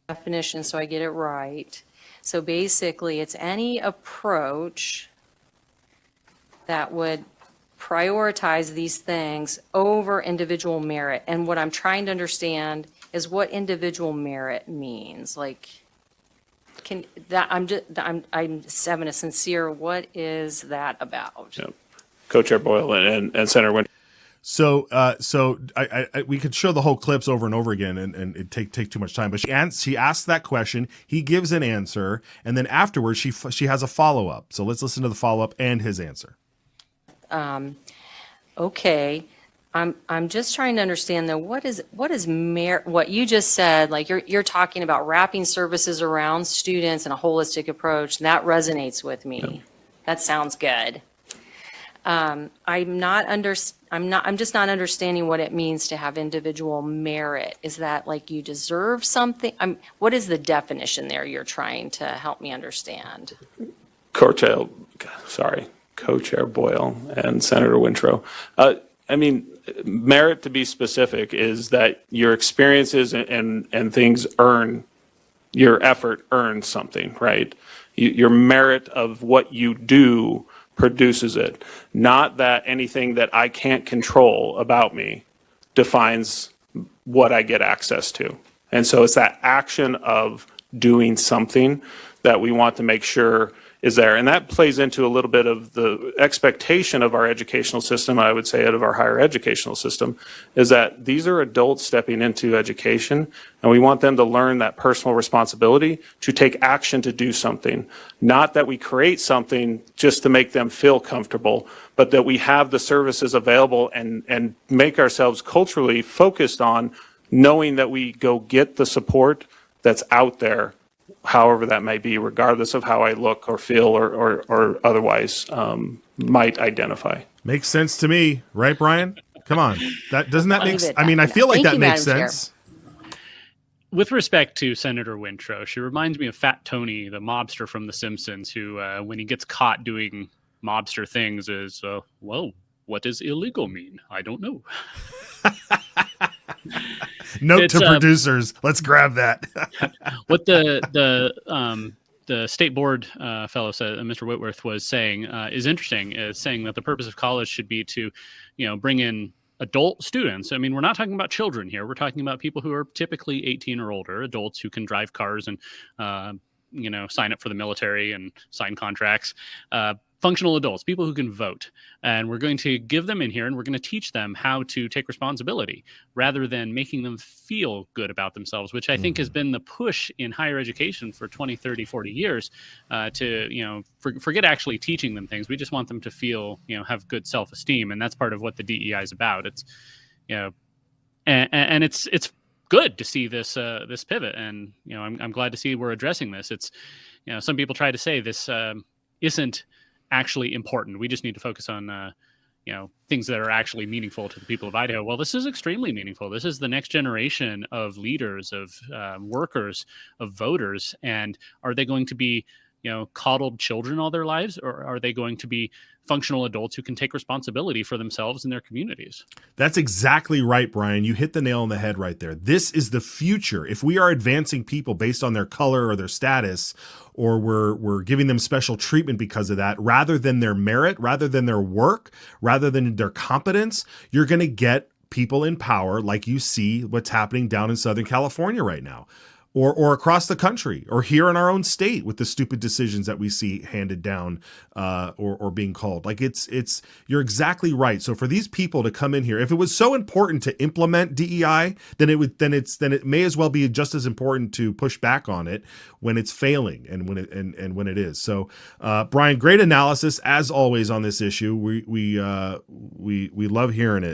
definition so I get it right. So basically, it's any approach that would prioritize these things over individual merit. And what I'm trying to understand is what individual merit means. Like, I'm having a sincere, what is that about? Yep. Co-Chair Boyle and Senator Winter. So, we could show the whole clips over and over again, and it take too much time. But she asks that question, he gives an answer, and then afterwards she has a follow up. So let's listen to the follow up and his answer. Okay, I'm just trying to understand though, what is merit? What you just said, like you're talking about wrapping services around students and a holistic approach. That resonates with me. Yep. That sounds good. I'm just not understanding what it means to have individual merit. Is that like you deserve something? What is the definition there you're trying to help me understand? Co-Chair Boyle and Senator Winthrop. Merit, to be specific, is that your experiences and things your effort earns something, right? Your merit of what you do produces it. Not that anything that I can't control about me defines what I get access to. And so it's that action of doing something that we want to make sure is there. And that plays into a little bit of the expectation of our educational system, I would say, out of our higher educational system, is that these are adults stepping into education, and we want them to learn that personal responsibility to take action to do something. Not that we create something just to make them feel comfortable, but that we have the services available and make ourselves culturally focused on knowing that we go get the support that's out there, however that may be, regardless of how I look or feel or otherwise might identify. Makes sense to me, right, Brian? Come on, doesn't that make sense? I mean, I feel like that makes sense. With respect to Senator Winthrop, she reminds me of Fat Tony, the mobster from The Simpsons, who, when he gets caught doing mobster things, is, well, what does illegal mean? I don't know. Note to producers, let's grab that. What the state board fellow said, Mr. Whitworth, was saying is interesting. Is saying that the purpose of college should be to, bring in adult students. I mean, we're not talking about children here. We're talking about people who are typically 18 or older, adults who can drive cars and sign up for the military and sign contracts. Functional adults, people who can vote. And we're going to give them in here and we're going to teach them how to take responsibility rather than making them feel good about themselves, which I think has been the push in higher education for 20, 30, 40 years to, forget actually teaching them things. We just want them to feel, have good self-esteem. And that's part of what the DEI is about. It's, and it's good to see this pivot. And, I'm glad to see we're addressing this. It's, some people try to say this isn't actually important. We just need to focus on, things that are actually meaningful to the people of Idaho. Well, this is extremely meaningful. This is the next generation of leaders, of workers, of voters. And are they going to be, coddled children all their lives, or are they going to be functional adults who can take responsibility for themselves and their communities? That's exactly right, Brian. You hit the nail on the head right there. This is the future. If we are advancing people based on their color or their status, or we're giving them special treatment because of that, rather than their merit, rather than their work, rather than their competence, you're going to get people in power like you see what's happening down in Southern California right now. Or across the country, or here in our own state with the stupid decisions that we see handed down or being called. Like you're exactly right. So for these people to come in here, if it was so important to implement DEI, then it may as well be just as important to push back on it when it's failing and when it is. So Brian, great analysis as always on this issue. We love hearing it.